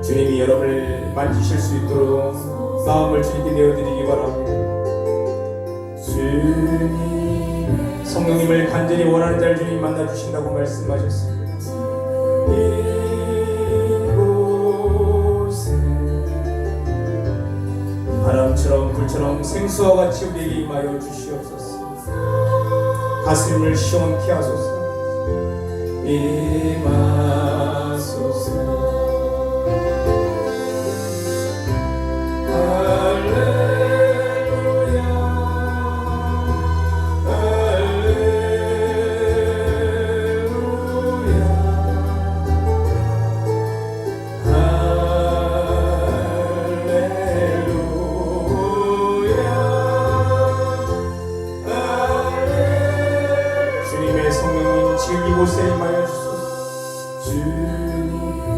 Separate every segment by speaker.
Speaker 1: 주님이 여러분을 만지실 수 있도록 마음을 주님께 내어드리기 바랍니다. 주님, 성령님을 간절히 원하는 자를 주님이 만나주신다고 말씀하셨습니다. 이곳에 바람처럼 불처럼 생수와 같이 우리에게 임하여 주시옵소서. 가슴을 시원케 하소서. 임하소서.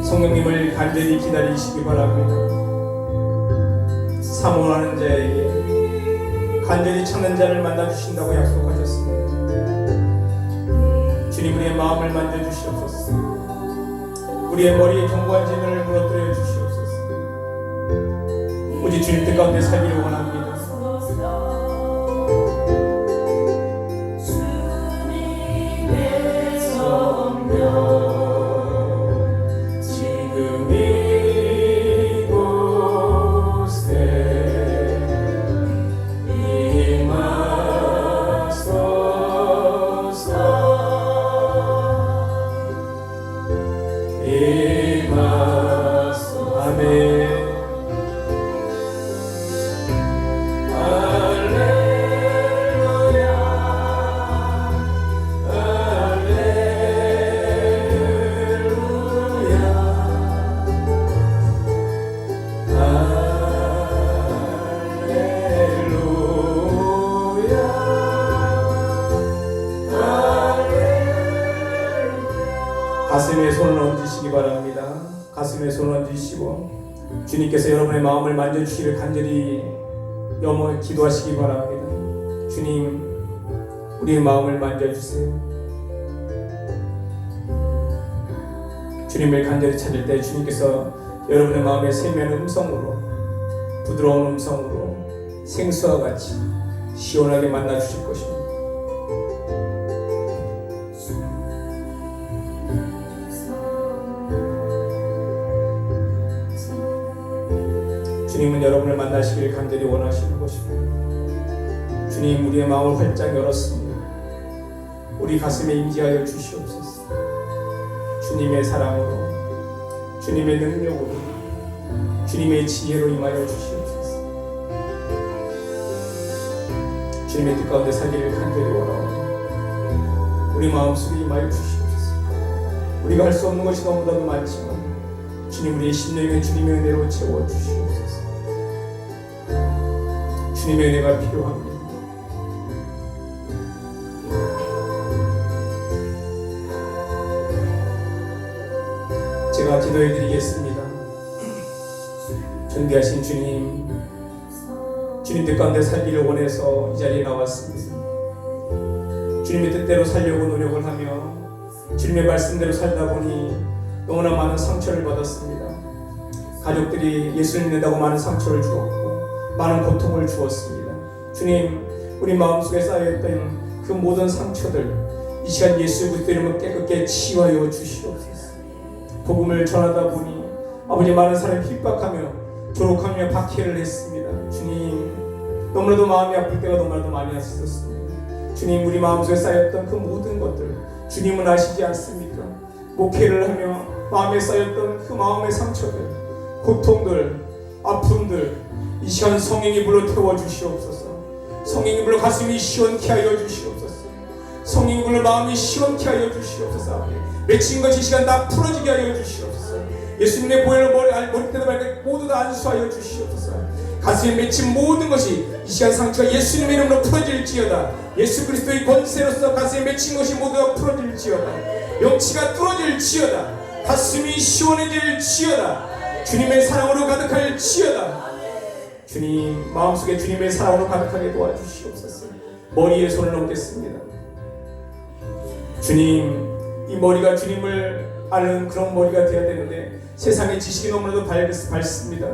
Speaker 1: 성령님을 간절히 기다리시기 바랍니다. 사모하는 자에게 간절히 찾는 자를 만나주신다고 약속하셨습니다. 주님, 우리의 마음을 만져주시옵소서. 우리의 머리에 견고한 짐을 무너뜨려 주시옵소서. 오직 주님 뜻 가운데 살기를 원합니다. 주님의 성령 가슴에 손을 얹으시기 바랍니다. 가슴에 손을 얹으시고 주님께서 여러분의 마음을 만져주시기를 간절히 기도하시기 바랍니다. 주님, 우리의 마음을 만져주세요. 주님을 간절히 찾을 때 주님께서 여러분의 마음에 세미한 음성으로, 부드러운 음성으로 생수와 같이 시원하게 만나주실 것입니다. 주님은 여러분을 만나시기를 간절히 원하시는 것입니다. 주님, 우리의 마음을 활짝 열었습니다. 우리 가슴에 임재하여 주시옵소서. 주님의 사랑으로, 주님의 능력으로, 주님의 지혜로 임하여 주시옵소서. 주님의 뜻 가운데 살기를 간절히 원하오니 우리 마음속에 임하여 주시옵소서. 우리가 할 수 없는 것이 너무나도 많지만 주님, 우리의 심령에 주님의 은혜로 채워주시옵소서. 주님의 은혜가 필요합니다. 제가 기도해 드리겠습니다. 존귀하신 주님, 주님 뜻 가운데 살기를 원해서 이 자리에 나왔습니다. 주님의 뜻대로 살려고 노력을 하며 주님의 말씀대로 살다 보니 너무나 많은 상처를 받았습니다. 가족들이 예수를 믿는다고 많은 상처를 주었고 많은 고통을 주었습니다. 주님, 우리 마음속에 쌓여있던 그 모든 상처들 이 시간 예수 그리스도 이름으로 깨끗게 치유하여 주시옵소서. 복음을 전하다 보니 아버지, 많은 사람이 핍박하며 조롱하며 박해를 했습니다. 주님, 너무나도 마음이 아플 때가 너무나도 많이 왔었습니다. 주님, 우리 마음속에 쌓였던 그 모든 것들 주님은 아시지 않습니까? 목회를 하며 마음에 쌓였던 그 마음의 상처들, 고통들, 아픔들 이 시간 성령이 불러 태워주시옵소서. 성령이 불러 가슴이 시원케 하여 주시옵소서. 성령이 불러 마음이 시원케 하여 주시옵소서. 맺힌 것이 이 시간 다 풀어지게 하여 주시옵소서. 예수님의 보혈로 머리때도 말까 모두 다 안수하여 주시옵소서. 가슴에 맺힌 모든 것이 이 시간 상처가 예수님의 이름으로 풀어질지어다. 예수 그리스도의 권세로서 가슴에 맺힌 것이 모두가 풀어질지어다. 명치가 뚫어질지어다. 가슴이 시원해질지어다. 주님의 사랑으로 가득할지어다. 주님 마음속에 주님의 사랑으로 가득하게 도와주시옵소서. 머리에 손을 얹겠습니다. 주님, 이 머리가 주님을 아는 그런 머리가 되어야 되는데 세상의 지식이 너무나도 밝습니다.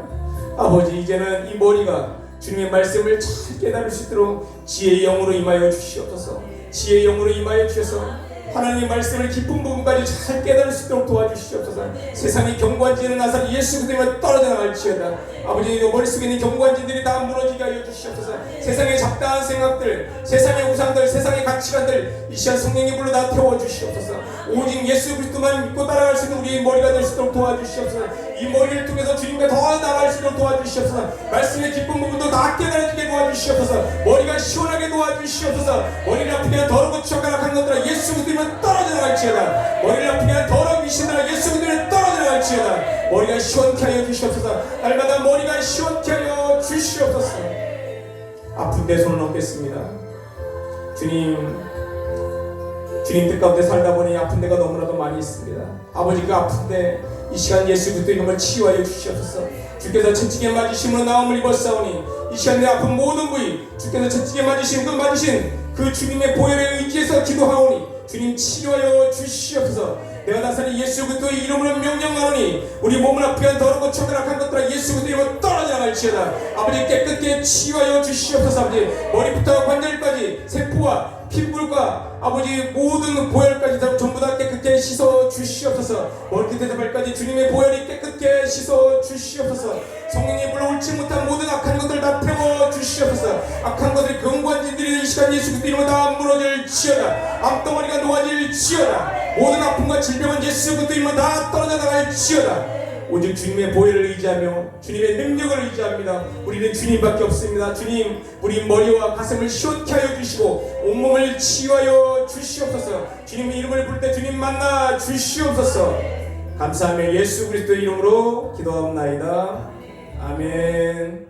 Speaker 1: 아버지, 이제는 이 머리가 주님의 말씀을 잘 깨달을 수 있도록 지혜의 영으로 임하여 주시옵소서. 지혜의 영으로 임하여 주셔서 하나님의 말씀을 깊은 부분까지 잘 깨달을 수 있도록 도와주시옵소서. 세상이 경고한지는 나사 예수 그리스도로 떨어져 나갈지어다. 아버지, 머릿속에 있는 경고한지들이 다 무너지게 하여 주시옵소서. 세상의 잡다한 생각들, 세상의 우상들, 세상의 가치관들 이 시간 성령의 불로 다 태워주시옵소서. 오직 예수 그리스도만 믿고 따라갈 수 있는 우리의 머리가 될 수 있도록 도와주시옵소서. 이 머리를 통해서 주님과 더 나아갈 수 있도록 도와주시옵소서. 말씀의 깊은 부분도 다 깨달아지게 도와주시옵소서. 머리가 시원하게 도와주시옵소서. 머리를 아프게 한 더럽고 척가락한 것들아 예수 그리스도만 떨어져 나갈지어다. 머리를 아프게 한 더러운 귀신들아 예수 그리스도만 떨어져 나갈지어다. 머리가 시원케 하여 주시옵소서. 날마다 머리가 시원케 하여 주시옵소서. 아픈 데 손을 얹겠습니다. 주님 뜻 가운데 살다 보니 아픈 데가 너무나도 많이 있습니다. 아버지, 그 아픈데 이 시간 예수 그리스도의 이름을 치유하여 주시옵소서. 주께서 채찍에 맞으심으로 나음을 입었사오니 이 시간 내 아픈 모든 부위 주께서 채찍에 맞으신 그 주님의 보혈에 의지해서 기도하오니 주님 치료하여 주시옵소서. 내가 나사니 예수 그리스도의 이름으로 명령하오니 우리 몸을 아프게 한 더럽고 처결악한 것들아 예수 그리스도의 이름으로 떨어져 나갈지어다. 아버지, 깨끗게 치유하여 주시옵소서. 아버지, 머리부터 관절까지 세포와 피부과 아버지 모든 보혈까지 전부 다 깨끗게 씻어 주시옵소서. 머리끝에서 발까지 주님의 보혈이 깨끗게 씻어 주시옵소서. 성령이 불러올지 못한 모든 악한 것들 다 태워 주시옵소서. 악한 것들이 경관진들이 이 시간 예수 그리스도 이름으로 다 무너질지어다. 암덩어리가 놓아질지어다. 모든 아픔과 질병은 예수 그리스도 이름으로 다 떨어져 나갈지어다. 오직 주님의 보혈을 의지하며 주님의 능력을 의지합니다. 우리는 주님밖에 없습니다. 주님, 우리 머리와 가슴을 시원케 하여 주시고 온몸을 치유하여 주시옵소서. 주님의 이름을 부를 때 주님 만나 주시옵소서. 감사하며 예수 그리스도의 이름으로 기도합나이다. 아멘.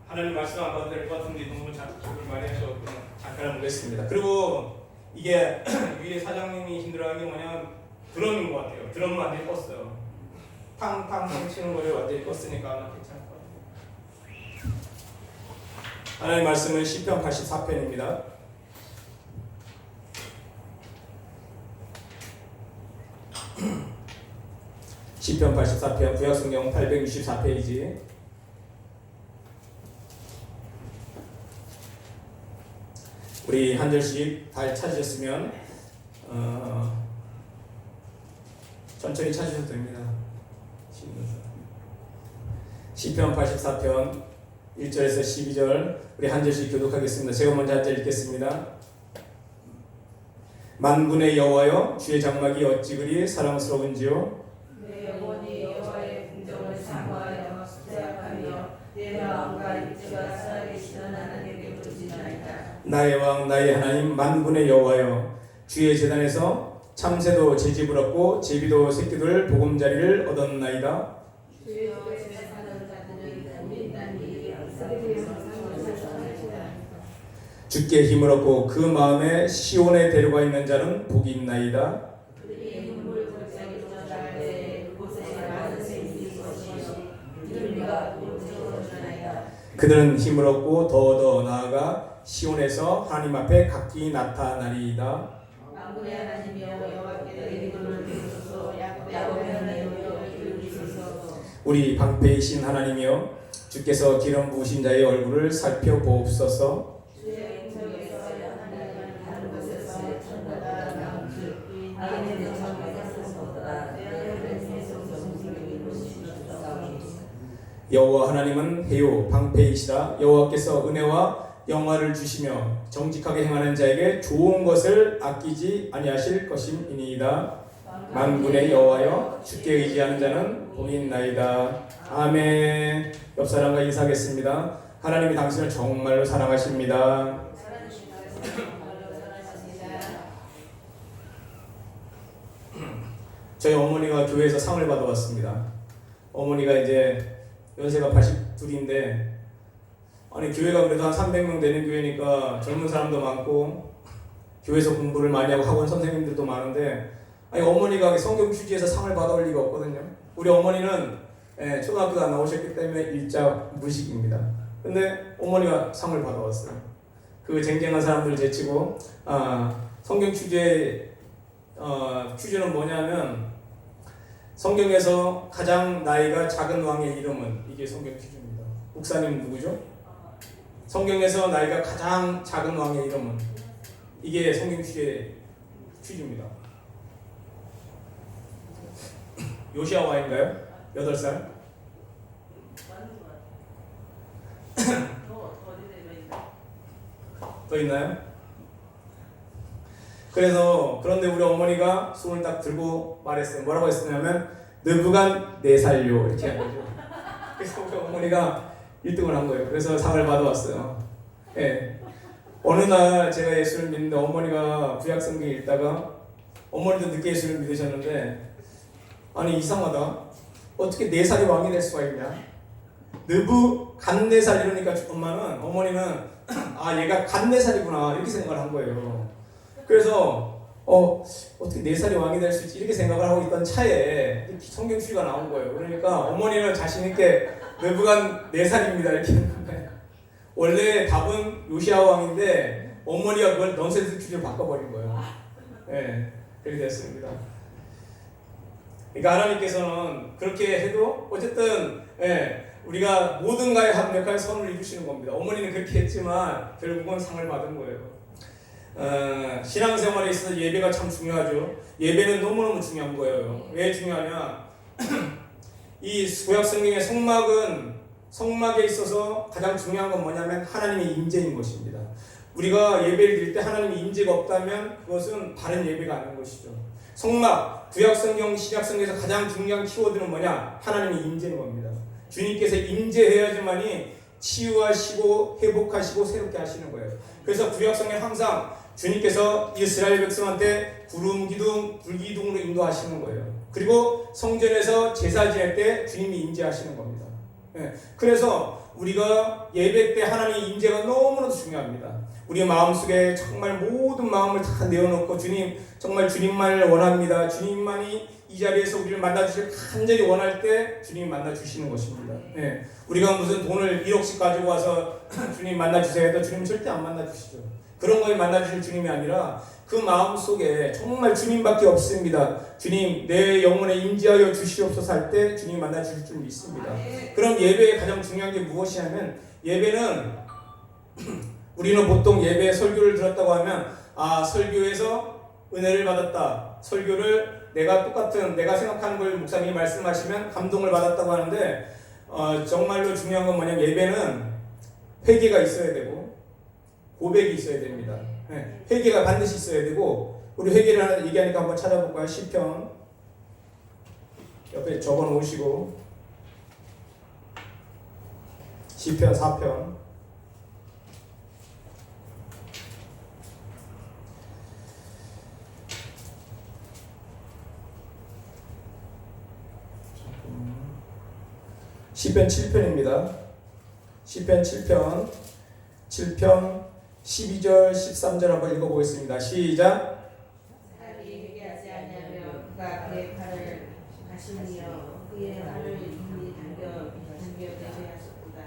Speaker 1: 하나님 말씀 안 봐도 될 것 같은데 너무 기도를 많이 하셔서 잠깐 보겠습니다. 그리고 이게 위에 사장님이 힘들어하는 게 뭐냐면 드럼인 것 같아요. 드럼은 완전히 껐어요. 탕탕탕 치는 거를 완전히 껐으니까 아마 괜찮을 것 같아요. 하나님 말씀은 시편 84편입니다. 시편 84편 구약성경 864페이지. 우리 한 절씩 다 찾으셨으면 천천히 찾으셔도 됩니다. 시편 84편 1절에서 12절 우리 한 절씩 교독하겠습니다. 제가 먼저 한 절 읽겠습니다. 만군의 여호와여, 주의 장막이 어찌 그리 사랑스러운지요.
Speaker 2: 내 영혼이 여호와의 궁정을 사모하여 생각하며 내 마음과 육체가 살아계시는 하나님께 부르짖나이다.
Speaker 1: 나의 왕 나의 하나님 만군의 여호와여, 주의 제단에서 참새도 제집을 얻고 제비도 새끼들 보금자리를 얻었나이다. 주께 힘을 얻고 그 마음에 시온에 데려가 있는 자는 복이 있나이다. 그들은 힘을 얻고 더 나아가 시온에서 하나님 앞에 각기 나타나리이다.
Speaker 2: 만군의 하나님이여, 여호와께 이름을 부르소서. 야곱의 하나님이여, 이를 부르소서.
Speaker 1: 우리 방패이신 하나님이여, 주께서 기름 부으신 자의 얼굴을 살펴보옵소서.
Speaker 2: 주의 인정에서 하나님은 다른 곳에서 천다가 나온즉 하나님의 정에서보다 내 하나님께서 정직히 이루시옵소서.
Speaker 1: 여호와 하나님은 해요 방패이시라. 여호와께서 은혜와 영화를 주시며 정직하게 행하는 자에게 좋은 것을 아끼지 아니하실 것임이니이다. 만군의 여호와여, 주께 의지하는 자는 복이 있나이다. 아멘. 옆 사람과 인사하겠습니다. 하나님이 당신을 정말로 사랑하십니다. 저희 어머니가 교회에서 상을 받아왔습니다. 어머니가 이제 연세가 82인데 아니 교회가 그래도 한 300명 되는 교회니까 젊은 사람도 많고 교회에서 공부를 많이 하고 학원 선생님들도 많은데 아니 어머니가 성경 휴지에서 상을 받아올 리가 없거든요. 우리 어머니는 초등학교도 안 나오셨기 때문에 일자 무식입니다. 근데 어머니가 상을 받아왔어요. 그 쟁쟁한 사람들을 제치고 성경 퀴즈는 뭐냐면 성경에서 가장 나이가 작은 왕의 이름은 이게 성경 퀴즈입니다. 목사님 누구죠? 성경에서 나이가 가장 작은 왕의 이름은 이게 성경 퀴즈입니다. 요시아 왕인가요? 8살? 더 있나요? 그런데 우리 어머니가 손을 딱 들고 말했어요. 뭐라고 했었냐면 느부갓 4살요 이렇게 한 거죠. 그래서 우리 어머니가 1등을 한 거예요. 그래서 상을 받아왔어요. 예. 어느 날 제가 예수를 믿는데 어머니가 구약성경 읽다가 어머니도 늦게 예수를 믿으셨는데 아니 이상하다. 어떻게 4살이 왕이 될 수가 있냐? 느부갓 4살 이러니까 어머니는 얘가 갓 4살이구나 이렇게 생각을 한 거예요. 그래서 어떻게 4살이 왕이 될 수 있지 이렇게 생각을 하고 있던 차에 성경 퀴즈가 나온 거예요. 그러니까 어머니는 자신 있게 느부갓 4살입니다 이렇게 했는데 원래 답은 요시아 왕인데 어머니가 그걸 넌센스 퀴즈로 바꿔버린 거예요. 네, 그렇게 됐습니다. 그러니까 하나님께서는 그렇게 해도 어쨌든 우리가 모든가에 합력한 선을 이루시는 겁니다. 어머니는 그렇게 했지만 결국은 상을 받은 거예요. 신앙생활에 있어서 예배가 참 중요하죠. 예배는 너무너무 중요한 거예요. 왜 중요하냐? 이 구약성경의 성막에 있어서 가장 중요한 건 뭐냐면 하나님의 임재인 것입니다. 우리가 예배를 드릴 때 하나님의 임재가 없다면 그것은 바른 예배가 아닌 것이죠. 성막, 구약성경, 신약성경에서 가장 중요한 키워드는 뭐냐? 하나님의 임재인 겁니다. 주님께서 임재해야지만이 치유하시고 회복하시고 새롭게 하시는 거예요. 그래서 구약성경 항상 주님께서 이스라엘 백성한테 구름 기둥, 불기둥으로 인도하시는 거예요. 그리고 성전에서 제사 지낼 때 주님이 임재하시는 겁니다. 그래서 우리가 예배 때 하나님의 임재가 너무나도 중요합니다. 우리 마음속에 정말 모든 마음을 다 내어놓고 주님 정말 주님만을 원합니다. 주님만이 이 자리에서 우리를 만나주실 간절히 원할 때 주님이 만나주시는 것입니다. 우리가 무슨 돈을 1억씩 가지고 와서 주님 만나주세요 해도 주님 절대 안 만나주시죠. 그런 거에 만나주실 주님이 아니라 그 마음 속에 정말 주님밖에 없습니다. 주님 내 영혼에 임재하여 주시옵소서 할 때 주님이 만나주실 줄 믿습니다. 그럼 예배의 가장 중요한 게 무엇이냐면 예배는 우리는 보통 예배 설교를 들었다고 하면 설교에서 은혜를 받았다. 설교를 내가 생각하는 걸 목사님이 말씀하시면 감동을 받았다고 하는데 정말로 중요한 건 뭐냐면 예배는 회개가 있어야 되고 고백이 있어야 됩니다. 회개가 반드시 있어야 되고 우리 회개를 하나 얘기하니까 한번 찾아볼까요? 시편 옆에 적어 놓으시고 시편 4편 시편 7편입니다. 시편 7편 12절 13절 한번 읽어보겠습니다. 시작.
Speaker 2: 사람이 회개하지 아니하며 그가 그의 팔을 하시며 그의 발을 이미 당겨 내려하셨도다.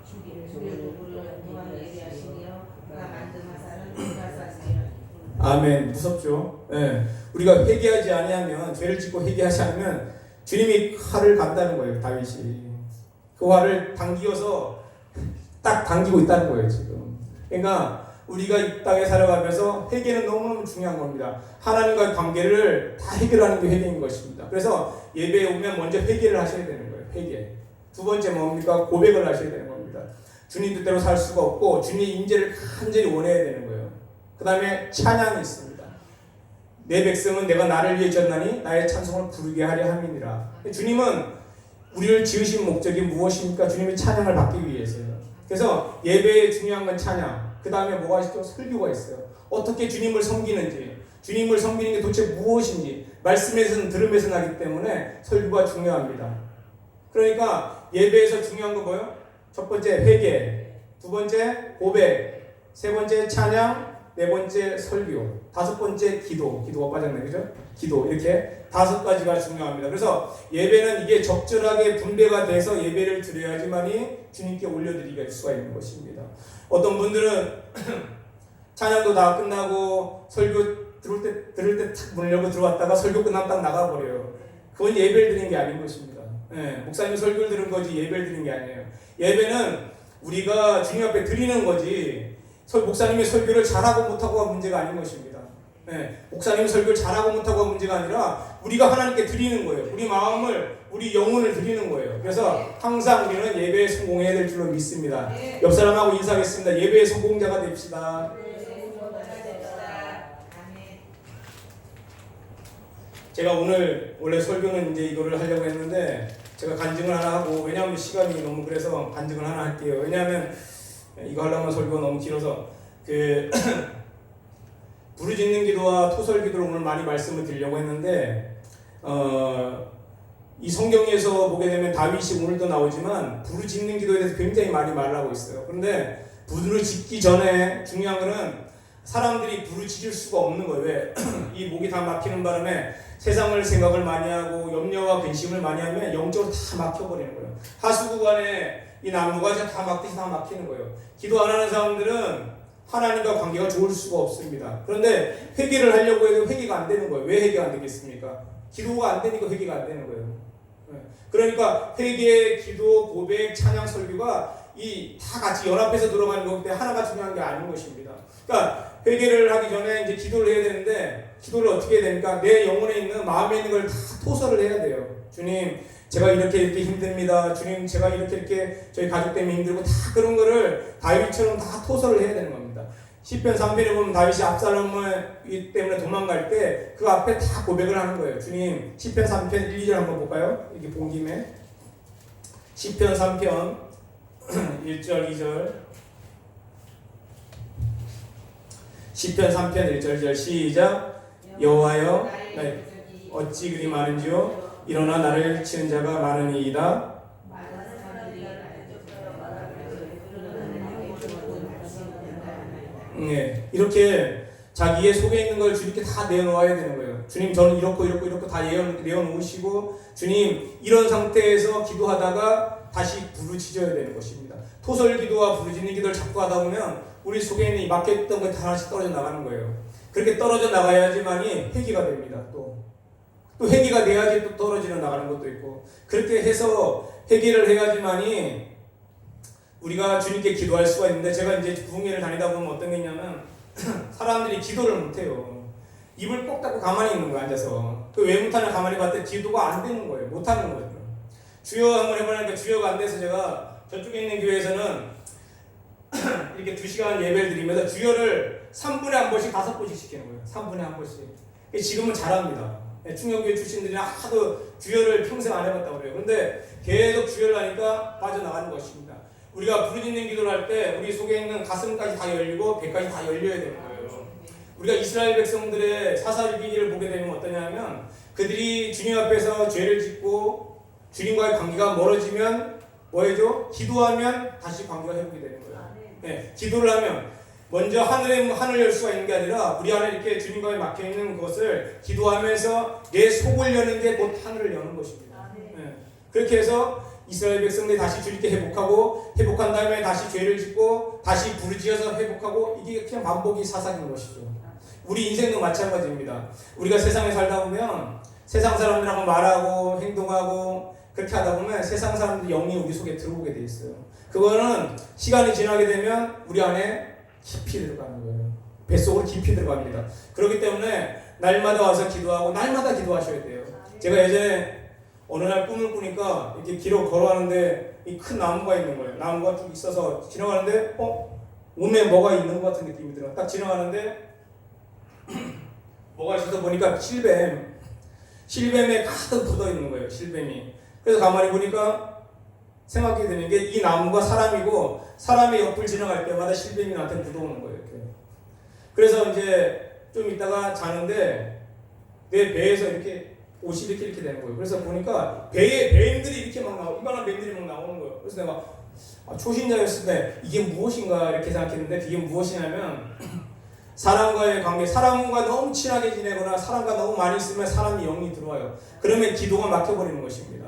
Speaker 2: 주의 누구를 또한 예리하시며 그가 만든 화살은 그가 쐈으며. 아멘.
Speaker 1: 무섭죠? 우리가 회개하지 아니하면 죄를 짓고 회개하지 않으면 주님이 칼을 간다는 거예요. 다윗이 그 활을 당기어서 딱 당기고 있다는 거예요 지금. 그러니까 우리가 이 땅에 살아가면서 회개는 너무너무 중요한 겁니다. 하나님과의 관계를 다 해결하는 게 회개인 것입니다. 그래서 예배에 오면 먼저 회개를 하셔야 되는 거예요. 회개. 두 번째 뭡니까? 고백을 하셔야 되는 겁니다. 주님 뜻대로 살 수가 없고 주님의 임재를 간절히 원해야 되는 거예요. 그 다음에 찬양이 있습니다. 내 백성은 내가 나를 위해 졌나니 나의 찬송을 부르게 하려 함이니라. 주님은 우리를 지으신 목적이 무엇입니까? 주님의 찬양을 받기 위해서요. 그래서 예배에 중요한 건 찬양. 그 다음에 뭐가 있죠? 설교가 있어요. 어떻게 주님을 섬기는지, 주님을 섬기는 게 도대체 무엇인지 말씀에서는 들음에서 나기 때문에 설교가 중요합니다. 그러니까 예배에서 중요한 거 뭐예요? 첫 번째 회개, 두 번째 고백, 세 번째 찬양, 네 번째 설교, 다섯 번째 기도가 빠졌네, 그죠? 기도, 이렇게 다섯 가지가 중요합니다. 그래서 예배는 이게 적절하게 분배가 돼서 예배를 드려야지만이 주님께 올려드리기가 수가 있는 것입니다. 어떤 분들은 찬양도 다 끝나고 설교 들을 때 탁 문을 열고 들어왔다가 설교 끝나면 딱 나가버려요. 그건 예배를 드리는 게 아닌 것입니다. 목사님 설교를 들은 거지 예배를 드리는 게 아니에요. 예배는 우리가 주님 앞에 드리는 거지 목사님의 설교를 잘하고 못하고가 문제가 아닌 것입니다. 목사님의 설교를 잘하고 못하고가 문제가 아니라 우리가 하나님께 드리는 거예요. 우리 마음을, 우리 영혼을 드리는 거예요. 그래서 항상 우리는 예배에 성공해야 될 줄로 믿습니다. 옆 사람하고 인사하겠습니다. 예배의 성공자가 됩시다. 제가 오늘 원래 설교는 이제 이거를 하려고 했는데 제가 간증을 하나 하고, 왜냐하면 시간이 너무 그래서 간증을 하나 할게요. 왜냐하면 이거 하려면 설교가 너무 길어서 부르짖는 기도와 토설 기도를 오늘 많이 말씀을 드리려고 했는데 이 성경에서 보게 되면 다윗이 오늘도 나오지만 부르짖는 기도에 대해서 굉장히 많이 말을 하고 있어요. 그런데 부르짖기 전에 중요한 거는 사람들이 부르짖을 수가 없는 거예요. 왜? 이 목이 다 막히는 바람에 세상을 생각을 많이 하고 염려와 근심을 많이 하면 영적으로 다 막혀버리는 거예요. 하수구간에 이 나무가 다 막듯이 다 막히는 거예요. 기도 안 하는 사람들은 하나님과 관계가 좋을 수가 없습니다. 그런데 회개를 하려고 해도 회개가 안 되는 거예요. 왜 회개가 안 되겠습니까? 기도가 안 되니까 회개가 안 되는 거예요. 그러니까 회개, 기도, 고백, 찬양, 설교가 이 다 같이 연합해서 들어가는 거기 때문에 하나가 중요한 게 아닌 것입니다. 그러니까 회개를 하기 전에 이제 기도를 해야 되는데 기도를 어떻게 해야 됩니까? 내 영혼에 있는 마음에 있는 걸 다 토설을 해야 돼요. 주님, 제가 이렇게 힘듭니다. 주님, 제가 이렇게 저희 가족 때문에 힘들고, 다 그런 거를 다윗처럼 다 토설을 해야 되는 겁니다. 시편 3편에 보면 다윗이 압살롬 때문에 도망갈 때 그 앞에 다 고백을 하는 거예요. 주님, 시편 3편 1, 2절 한번 볼까요? 이렇게 본 김에 시편 3편 1절 2절 시편 3편 1절 2절 시작. 여호와여 어찌 그리 많은지요 일어나 나를 치는 자가 많으니이다. 이렇게 자기의 속에 있는 걸 주님께 다 내어놓아야 되는 거예요. 주님, 저는 이렇고 다 내어놓으시고, 주님, 이런 상태에서 기도하다가 다시 부르짖어야 되는 것입니다. 토설 기도와 부르짖는 기도를 자꾸 하다 보면 우리 속에 있는 이 막혔던 것이 하나씩 떨어져 나가는 거예요. 그렇게 떨어져 나가야지만이 회개가 됩니다. 또 회개가 돼야지 또 떨어지는 나가는 것도 있고, 그렇게 해서 회개를 해야지만이 우리가 주님께 기도할 수가 있는데, 제가 이제 부흥회를 다니다 보면 어떤 게 있냐면 사람들이 기도를 못해요. 입을 꼭 닫고 가만히 있는 거예요. 앉아서. 왜 못하냐 가만히 봤더니 기도가 안 되는 거예요. 못하는 거예요. 주여 한번 해보니까 주여가 안 돼서 제가 저쪽에 있는 교회에서는 이렇게 2시간 예배를 드리면서 주여를 3분에 한 번씩 5번씩 시키는 거예요. 3분에 한 번씩. 지금은 잘합니다. 충격교회 출신들이 하도 주여를 평생 안 해봤다고 그래요. 그런데 계속 주여를 하니까 빠져나가는 것입니다. 우리가 부르짖는 기도를 할 때 우리 속에 있는 가슴까지 다 열리고 배까지 다 열려야 되는 거예요. 우리가 이스라엘 백성들의 사사기기를 보게 되면 어떠냐면, 그들이 주님 앞에서 죄를 짓고 주님과의 관계가 멀어지면 뭐해죠? 기도하면 다시 관계가 회복이 되는 거예요. 기도를 하면 먼저 하늘 열 수가 있는 게 아니라 우리 안에 이렇게 주님과의 막혀 있는 것을 기도하면서 내 속을 여는 게 곧 하늘을 여는 것입니다. 그렇게 해서 이스라엘 백성들이 다시 주님께 회복한 다음에 다시 죄를 짓고 다시 부르짖어서 회복하고, 이게 그냥 반복이 사사인 것이죠. 우리 인생도 마찬가지입니다. 우리가 세상에 살다 보면 세상 사람들하고 말하고 행동하고 그렇게 하다 보면 세상 사람들 영이 우리 속에 들어오게 돼 있어요. 그거는 시간이 지나게 되면 우리 안에 깊이 들어가는 거예요. 뱃속으로 깊이 들어갑니다. 그렇기 때문에 날마다 와서 기도하고 날마다 기도하셔야 돼요. 제가 예전에 어느 날 꿈을 꾸니까 이렇게 길을 걸어가는데 이 큰 나무가 있는 거예요. 나무가 쭉 있어서 지나가는데 몸에 뭐가 있는 것 같은 느낌이 들어요. 딱 지나가는데 뭐가 있어서 보니까 실뱀에 가득 묻어 있는 거예요. 실뱀이. 그래서 가만히 보니까 생각이 드는 게, 이 나무가 사람이고 사람의 옆을 지나갈 때마다 실뱀이 나한테 묻어오는 거예요. 이렇게. 그래서 이제 좀 있다가 자는데 내 배에서 이렇게 옷이 이렇게 되는 거예요. 그래서 보니까 배에 뱀들이 이렇게 막 나오고, 이만한 뱀들이 막 나오는 거예요. 그래서 내가 초신자였을 때 이게 무엇인가 이렇게 생각했는데, 그게 무엇이냐면 사람과의 관계, 사람과 너무 친하게 지내거나 사람과 너무 많이 있으면 사람이 영이 들어와요. 그러면 기도가 막혀버리는 것입니다.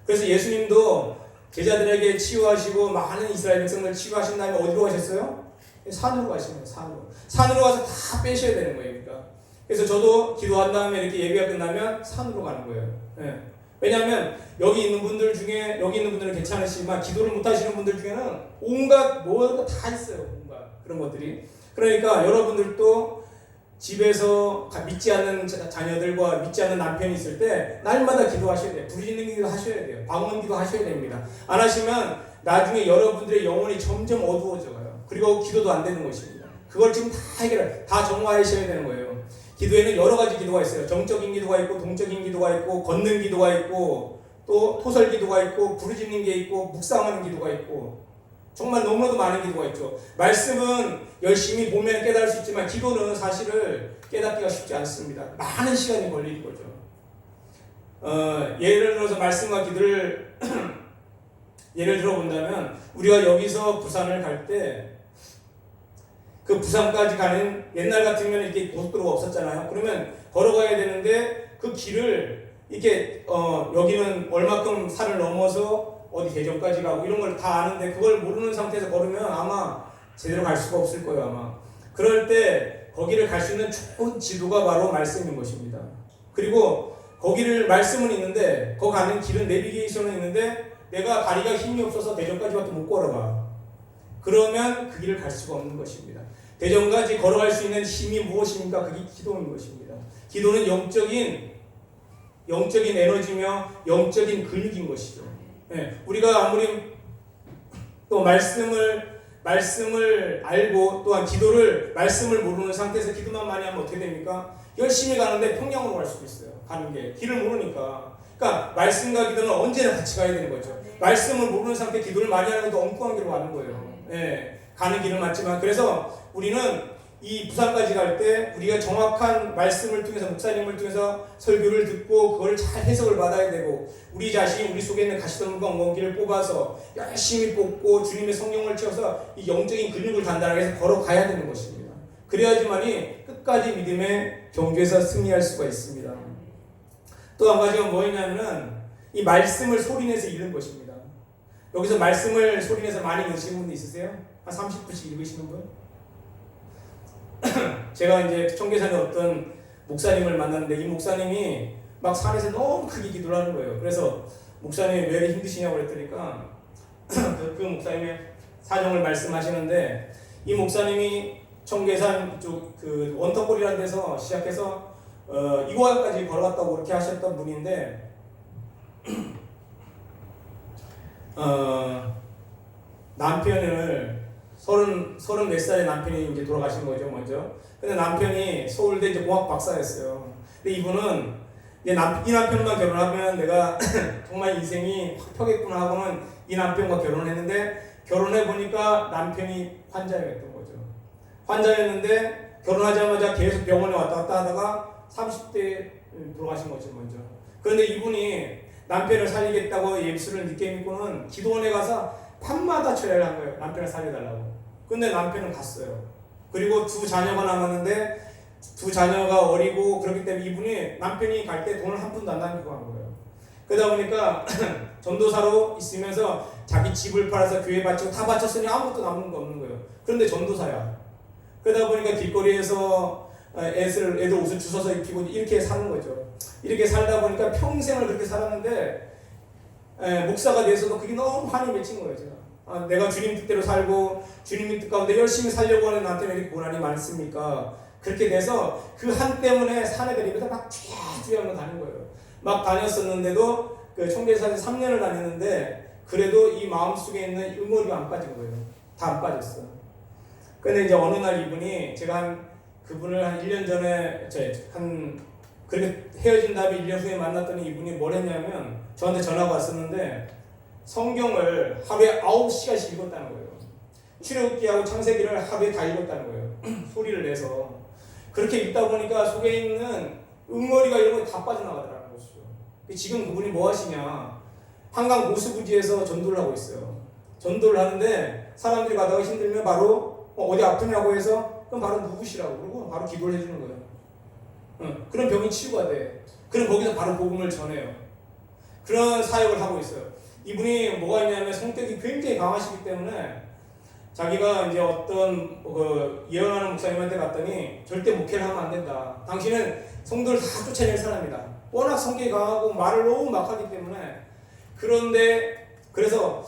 Speaker 1: 그래서 예수님도 제자들에게 치유하시고 많은 이스라엘 백성을 치유하신 다음에 어디로 가셨어요? 산으로 가시는 거예요. 산으로 가서 다 빼셔야 되는 거예요. 그러니까. 그래서 저도 기도한 다음에 이렇게 예배가 끝나면 산으로 가는 거예요. 예. 왜냐하면 여기 있는 분들 중에, 여기 있는 분들은 괜찮으시지만 기도를 못 하시는 분들 중에는 온갖 뭐가 다 있어요. 온갖 그런 것들이. 그러니까 여러분들도 집에서 믿지 않는 자녀들과 믿지 않는 남편이 있을 때 날마다 기도하셔야 돼요. 부르짖는 기도 하셔야 돼요. 방언 기도 하셔야 됩니다. 안 하시면 나중에 여러분들의 영혼이 점점 어두워져요. 그리고 기도도 안 되는 것입니다. 그걸 지금 다 다 정화하셔야 되는 거예요. 기도에는 여러 가지 기도가 있어요. 정적인 기도가 있고, 동적인 기도가 있고, 걷는 기도가 있고, 또 토설 기도가 있고, 부르짖는 게 있고, 묵상하는 기도가 있고, 정말 너무나도 많은 기도가 있죠. 말씀은 열심히 보면 깨달을 수 있지만 기도는 사실을 깨닫기가 쉽지 않습니다. 많은 시간이 걸리는 거죠. 예를 들어서 말씀과 기도를 예를 들어본다면 우리가 여기서 부산을 갈 때 그 부산까지 가는, 옛날 같으면 이렇게 고속도로가 없었잖아요. 그러면 걸어가야 되는데 그 길을 이렇게 여기는 얼마큼 산을 넘어서 어디 대전까지 가고 이런 걸 다 아는데 그걸 모르는 상태에서 걸으면 아마 제대로 갈 수가 없을 거예요. 아마 그럴 때 거기를 갈 수 있는 좋은 지도가 바로 말씀인 것입니다. 그리고 거기를 말씀은 있는데 거기 가는 길은 내비게이션은 있는데 내가 다리가 힘이 없어서 대전까지밖에 못 걸어가. 그러면 그 길을 갈 수가 없는 것입니다. 대전까지 걸어갈 수 있는 힘이 무엇입니까? 그게 기도인 것입니다. 기도는 영적인 에너지며 영적인 근육인 것이죠. 네, 우리가 아무리 또 말씀을 알고 또한 기도를 말씀을 모르는 상태에서 기도만 많이 하면 어떻게 됩니까? 열심히 가는데 평양으로 갈 수도 있어요. 가는 게 길을 모르니까. 그러니까 말씀과 기도는 언제나 같이 가야 되는 거죠. 말씀을 모르는 상태 기도를 많이 하는 것도 엉뚱한 길로 가는 거예요. 네, 가는 길은 맞지만 그래서 우리는 이 부산까지 갈 때 우리가 정확한 말씀을 통해서 목사님을 통해서 설교를 듣고 그걸 잘 해석을 받아야 되고 우리 자신이 우리 속에 있는 가시덤불과 엉겅퀴를 뽑아서 열심히 뽑고 주님의 성령을 채워서 이 영적인 근육을 단단하게 해서 걸어가야 되는 것입니다. 그래야지만이 끝까지 믿음의 경주에서 승리할 수가 있습니다. 또 한 가지가 뭐였냐면은 이 말씀을 소리내서 읽는 것입니다. 여기서 말씀을 소리내서 많이 읽으시는 분도 있으세요? 한 30분씩 읽으시는 분? 제가 이제 청계산에 어떤 목사님을 만났는데 이 목사님이 막 산에서 너무 크게 기도를 하는 거예요. 그래서 목사님이 왜 이렇게 힘드시냐고 그랬더니까 그 목사님의 사정을 말씀하시는데 이 목사님이 청계산 쪽 그 원터골이라는 데서 시작해서 이고항까지 걸어갔다고 그렇게 하셨던 분인데 남편을 30 몇 살의 남편이 이제 돌아가신 거죠, 먼저. 근데 남편이 서울대 이제 공학 박사였어요. 근데 이분은 이제 이 남편만 결혼하면 내가 정말 인생이 확 펴겠구나 하고는 이 남편과 결혼했는데 결혼해 보니까 남편이 환자였던 거죠. 환자였는데 결혼하자마자 계속 병원에 왔다 갔다 하다가 30대에 돌아가신 거죠, 먼저. 그런데 이분이 남편을 살리겠다고 예수를 늦게 믿고는 기도원에 가서 밤마다 절약을 한 거예요. 남편을 살려달라고. 근데 남편은 갔어요. 그리고 2 자녀가 남았는데 2 자녀가 어리고 그렇기 때문에 이분이 남편이 갈 때 돈을 한 푼도 안 남기고 간 거예요. 그러다 보니까 전도사로 있으면서 자기 집을 팔아서 교회 바치고 다 바쳤으니 아무것도 남는 거 없는 거예요. 그런데 전도사야. 그러다 보니까 길거리에서 애들 옷을 주워서 입히고 이렇게 사는 거죠. 이렇게 살다 보니까 평생을 그렇게 살았는데 목사가 돼서도 그게 너무 한이 맺힌 거예요. 제가 내가 주님 뜻대로 살고 주님 뜻 가운데 열심히 살려고 하는 나한테 왜 이렇게 고난이 많습니까? 그렇게 돼서 그 한 때문에 산에 데리고서 막 쥐어쥐어 다닌 거예요. 막 다녔었는데도 그 청계산에 3년을 다녔는데 그래도 이 마음속에 있는 응어리가 안 빠진 거예요. 다 안 빠졌어. 근데 이제 어느 날 이분이 제가 그분을 한 1년 전에 그렇게 헤어진 다음에 1년 후에 만났더니 이분이 뭘 했냐면 저한테 전화가 왔었는데 성경을 하루에 9시간씩 읽었다는 거예요. 출애굽기하고 창세기를 하루에 다 읽었다는 거예요. 소리를 내서. 그렇게 읽다 보니까 속에 있는 응어리가 이런 거 다 빠져나가더라는 것이죠. 지금 그분이 뭐 하시냐. 한강 고수부지에서 전도를 하고 있어요. 전도를 하는데 사람들이 가다가 힘들면 바로 어디 아프냐고 해서 그럼 바로 누구시라고 그러고 바로 기도를 해주는 거예요. 그런 병이 치유가 돼. 그럼 거기서 바로 복음을 전해요. 그런 사역을 하고 있어요. 이분이 뭐가 있냐면 성격이 굉장히 강하시기 때문에 자기가 이제 어떤 예언하는 목사님한테 갔더니 절대 목회를 하면 안 된다. 당신은 성도를 다 쫓아낼 사람이다. 워낙 성격이 강하고 말을 너무 막 하기 때문에. 그런데 그래서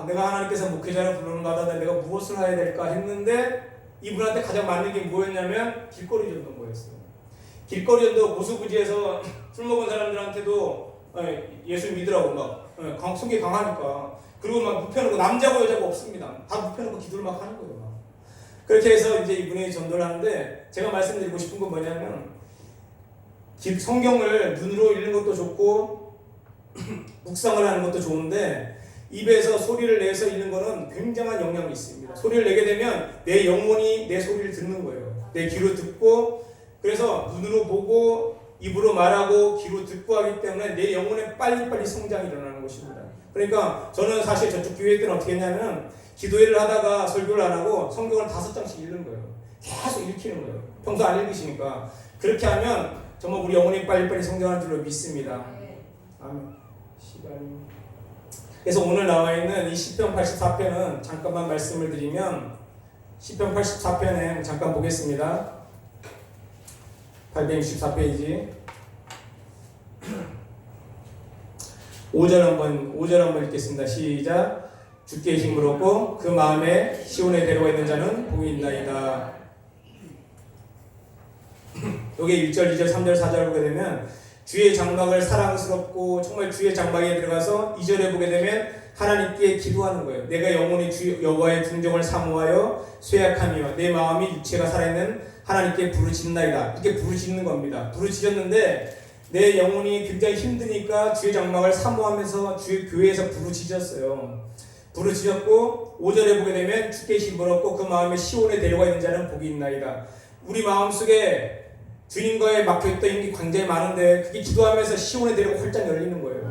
Speaker 1: 내가 하나님께서 목회자를 부르는 거다. 내가 무엇을 해야 될까 했는데 이분한테 가장 맞는 게 뭐였냐면 길거리 전도거였어요. 길거리 전도 고수부지에서 술 먹은 사람들한테도 예수 믿으라고 막 성격이 강하니까. 그리고 막 눕혀놓고 남자고 여자고 없습니다. 다 눕혀놓고 기도를 막 하는 거예요. 막. 그렇게 해서 이제 이분이 전도를 하는데 제가 말씀드리고 싶은 건 뭐냐면 성경을 눈으로 읽는 것도 좋고 묵상을 하는 것도 좋은데 입에서 소리를 내서 읽는 거는 굉장한 영향이 있습니다. 소리를 내게 되면 내 영혼이 내 소리를 듣는 거예요. 내 귀로 듣고 그래서 눈으로 보고 입으로 말하고 귀로 듣고 하기 때문에 내 영혼에 빨리빨리 성장이 일어나는 것입니다. 그러니까 저는 사실 저쪽 교회 때는 어떻게 했냐면 기도회를 하다가 설교를 안 하고 성경을 5장씩 읽는 거예요. 계속 읽히는 거예요. 평소 안 읽으시니까. 그렇게 하면 정말 우리 영혼이 빨리빨리 성장하는 줄로 믿습니다. 아멘. 시간이. 그래서 오늘 나와 있는 이 시편 84편은 잠깐만 말씀을 드리면 시편 84편에 잠깐 보겠습니다. 864페이지 5절 한번 읽겠습니다. 시작. 주께 힘을 얻고 그 마음에 시온에 데려가 있는 자는 복이 있나이다. 여기 1절, 2절, 3절, 4절을 보게 되면 주의 장막을 사랑스럽고 정말 주의 장막에 들어가서 2절에 보게 되면 하나님께 기도하는 거예요. 내가 영원히 주 여호와의 궁정을 사모하여 쇠약하며 내 마음이 육체가 살아있는 하나님께 부르짖나이다. 이렇게 부르짖는 겁니다. 부르짖었는데 내 영혼이 굉장히 힘드니까 주의 장막을 사모하면서 주의 교회에서 부르짖었어요. 부르짖었고 5절에 보게 되면 주께 힘을 얻고 그 마음에 시온에 데려가 있는 자는 복이 있나이다. 우리 마음속에 주님과의 막혀있던 게 굉장히 많은데 그게 기도하면서 시온에 데리고 활짝 열리는 거예요.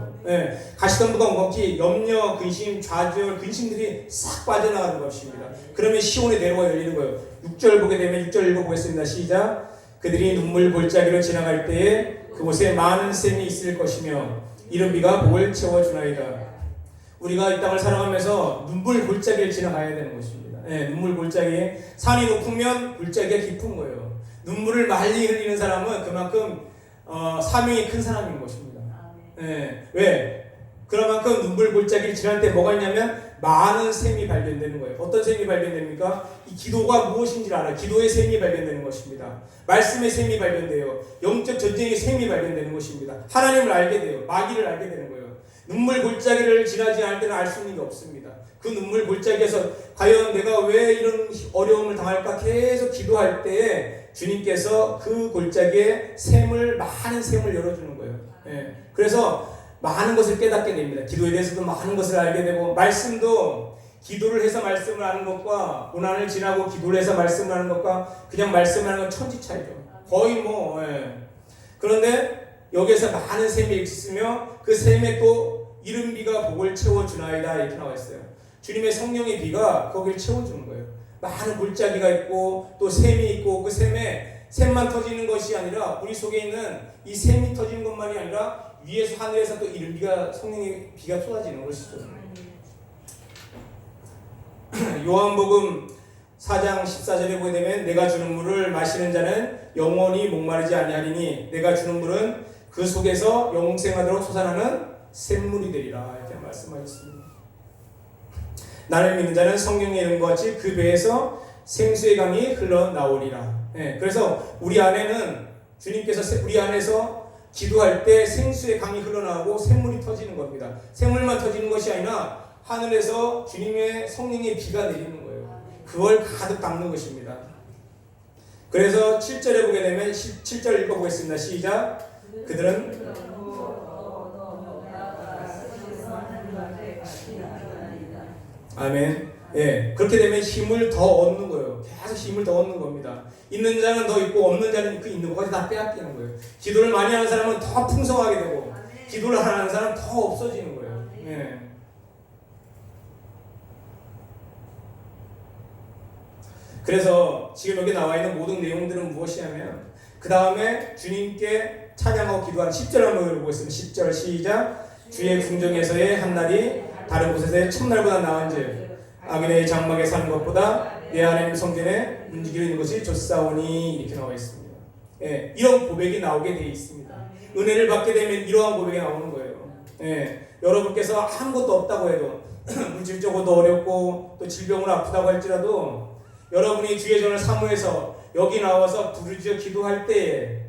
Speaker 1: 가시덤불과 엉겅퀴, 염려, 근심, 좌절, 근심들이 싹 빠져나가는 것입니다. 그러면 시온에 데려가 열리는 거예요. 6절 보게 되면 6절 읽어보겠습니다. 시작. 그들이 눈물 골짜기로 지나갈 때에 그곳에 많은 샘이 있을 것이며 이른 비가 복을 채워주나이다. 우리가 이 땅을 살아가면서 눈물 골짜기를 지나가야 되는 것입니다. 눈물 골짜기. 산이 높으면 골짜기가 깊은 거예요. 눈물을 많이 흘리는 사람은 그만큼 사명이 큰 사람인 것입니다. 왜? 그만큼 눈물 골짜기를 지날 때 뭐가 있냐면 많은 샘이 발견되는 거예요. 어떤 샘이 발견됩니까? 이 기도가 무엇인지를 알아요. 기도의 샘이 발견되는 것입니다. 말씀의 샘이 발견돼요. 영적 전쟁의 샘이 발견되는 것입니다. 하나님을 알게 돼요. 마귀를 알게 되는 거예요. 눈물 골짜기를 지나지 않을 때는 알 수 있는 게 없습니다. 그 눈물 골짜기에서 과연 내가 왜 이런 어려움을 당할까 계속 기도할 때에 주님께서 그 골짜기에 많은 샘을 열어주는 거예요. 그래서 많은 것을 깨닫게 됩니다. 기도에 대해서도 많은 것을 알게 되고 말씀도 기도를 해서 말씀을 하는 것과 고난을 지나고 기도를 해서 말씀을 하는 것과 그냥 말씀을 하는 건 천지 차이죠. 거의 그런데 여기에서 많은 샘이 있으며 그 샘에 또 이른 비가 복을 채워주나이다 이렇게 나와 있어요. 주님의 성령의 비가 거기를 채워주는 거예요. 많은 골짜기가 있고 또 샘이 있고 그 샘만 터지는 것이 아니라 우리 속에 있는 이 샘이 터지는 것만이 아니라 위에서 하늘에서 또 이른 비가 성령의 비가 쏟아지는 것이죠. 요한복음 4장 14절에 보게 되면 내가 주는 물을 마시는 자는 영원히 목마르지 아니하리니 내가 주는 물은 그 속에서 영생하도록 솟아나는 샘물이 되리라 이렇게 말씀하셨습니다. 나를 믿는 자는 성경에 있는 것 같이 그 배에서 생수의 강이 흘러나오리라. 그래서 우리 안에는 주님께서 우리 안에서 기도할 때 생수의 강이 흘러나오고 샘물이 터지는 겁니다. 샘물만 터지는 것이 아니라 하늘에서 주님의 성령의 비가 내리는 거예요. 그걸 가득 담는 것입니다. 그래서 7절에 보게 되면 7절 읽어보겠습니다. 시작. 그들은 아멘. 그렇게 되면 힘을 더 얻는 거예요. 계속 힘을 더 얻는 겁니다. 있는 자는 더 있고 없는 자는 그 있는 것까지 다 빼앗기는 거예요. 기도를 많이 하는 사람은 더 풍성하게 되고 기도를 안 하는 사람은 더 없어지는 거예요. 그래서 지금 여기 나와 있는 모든 내용들은 무엇이냐면 그 다음에 주님께 찬양하고 기도한 10절 한번 읽어보겠습니다. 10절 시작. 주의 궁정에서의 한날이 다른 곳에서의 첫날보다 나은즉 악인의 장막에 사는 것보다 내 하나님 성전에 움직이고 있는 것이 좋사오니 이렇게 나와 있습니다. 예, 이런 고백이 나오게 되어 있습니다. 은혜를 받게 되면 이러한 고백이 나오는 거예요. 예, 여러분께서 아무것도 없다고 해도 물질적으로도 어렵고 또 질병으로 아프다고 할지라도 여러분이 주의 전을 사모해서 여기 나와서 부르짖어 기도할 때에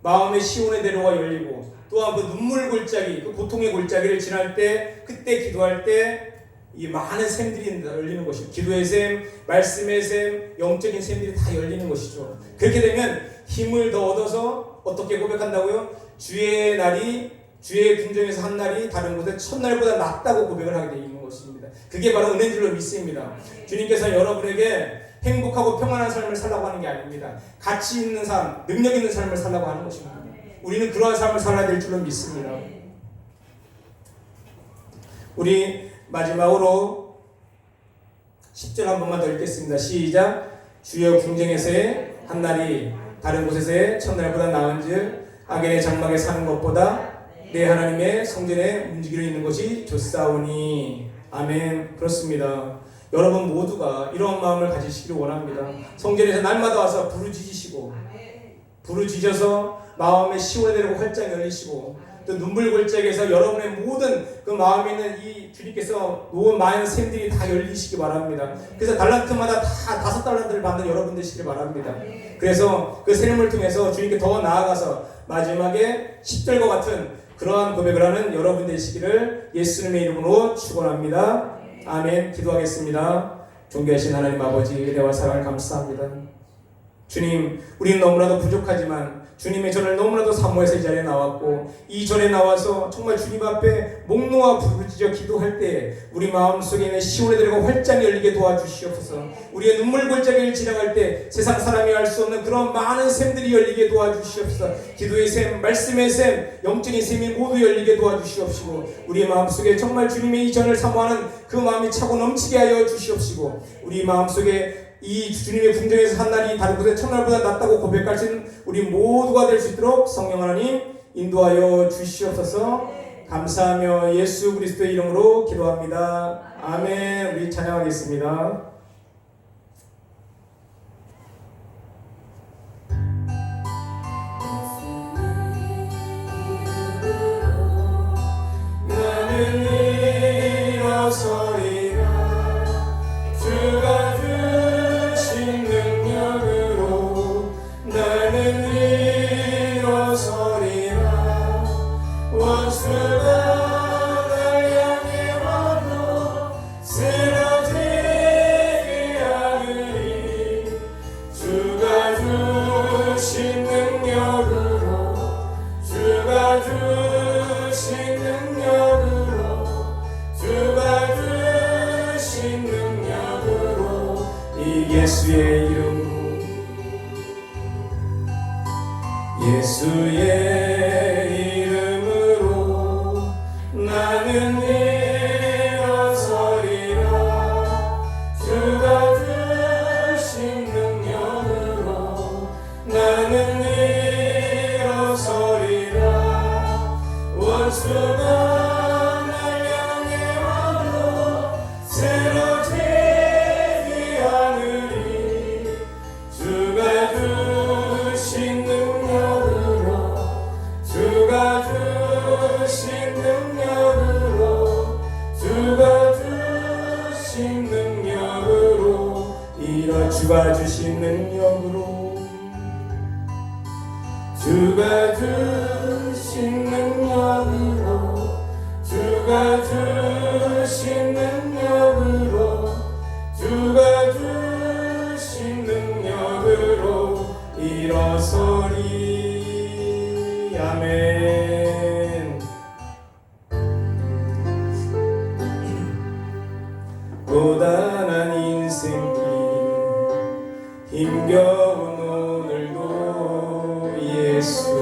Speaker 1: 마음의 시온의 대로가 열리고 또한 그 눈물 골짜기, 그 고통의 골짜기를 지날 때 그때 기도할 때 이 많은 샘들이 열리는 것이죠. 기도의 샘, 말씀의 샘, 영적인 샘들이 다 열리는 것이죠. 그렇게 되면 힘을 더 얻어서 어떻게 고백한다고요? 주의 날이 주의 궁정에서 한 날이 다른 곳의 첫날보다 낫다고 고백을 하게 되어 있는 것입니다. 그게 바로 은혜인 줄로 믿습니다. 주님께서 여러분에게 행복하고 평안한 삶을 살라고 하는 게 아닙니다. 가치 있는 삶, 능력 있는 삶을 살라고 하는 것입니다. 우리는 그러한 삶을 살아야 될 줄로 믿습니다. 우리 마지막으로 10절 한 번만 더 읽겠습니다. 시작. 주여 궁정에서의 한날이 다른 곳에서의 첫날보다 나은즉 악인의 장막에 사는 것보다 내 하나님의 성전에 움직이려 있는 것이 좋사오니. 아멘. 그렇습니다. 여러분 모두가 이런 마음을 가지시기를 원합니다. 성전에서 날마다 와서 부르짖으시고 부르짖어서 마음의 시원에 대고 활짝 열리시고 또 눈물 골짜기에서 여러분의 모든 그 마음에 있는 이 주님께서 놓은 많은 샘들이 다 열리시기 바랍니다. 그래서 달란트마다 다 5달란트를 받는 여러분 되시길 바랍니다. 그래서 그 샘을 통해서 주님께 더 나아가서 마지막에 10절과 같은 그러한 고백을 하는 여러분 되시기를 예수님의 이름으로 축원합니다. 아멘. 기도하겠습니다. 존귀하신 하나님 아버지 은혜와 사랑을 감사합니다. 주님, 우리는 너무나도 부족하지만 주님의 전을 너무나도 사모해서 이 자리에 나왔고 이 전에 나와서 정말 주님 앞에 목 놓아 부르짖어 기도할 때 우리 마음속에 있는 시온의 대로가 활짝 열리게 도와주시옵소서. 우리의 눈물 골짜기를 지나갈 때 세상 사람이 알 수 없는 그런 많은 샘들이 열리게 도와주시옵소서. 기도의 샘, 말씀의 샘, 영적인 샘이 모두 열리게 도와주시옵시고 우리의 마음속에 정말 주님의 이 전을 사모하는 그 마음이 차고 넘치게 하여 주시옵시고 우리 마음속에 이 주님의 궁정에서 한 날이 다른 곳의 첫날보다 낫다고 고백할 수 있는 우리 모두가 될 수 있도록 성령 하나님 인도하여 주시옵소서. 감사하며 예수 그리스도의 이름으로 기도합니다. 아멘. 우리 찬양하겠습니다. 나는 일어서리라 주가 주신 능력으로 나는 일어서리라 원수가 날 향해 와도 쓰러지지 않으리 주가 주신 능력으로 주가 주신 능력으로 주가 주신 능력으로 이 예수의 이름으로 예수의 이름으로 나는 일어서리라 주가 주신 능력으로 나는 일어서리라 원수가 주가 주신 능력으로 주가 주신 능력으로 주가 주신 능력으로 주가 주신 능력으로 일어서리. 아멘. 고단한 인생길 힘겨운 오늘도 예수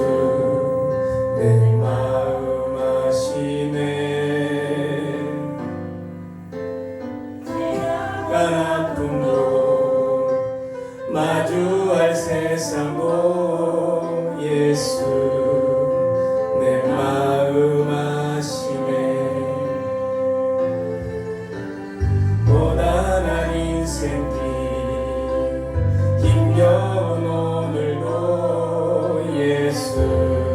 Speaker 1: 내 마음 아시네. 약간 아픔도 마주할 세상도 예수 내 마음 아시네. 고단한 인생길 힘겨운 오늘도 예수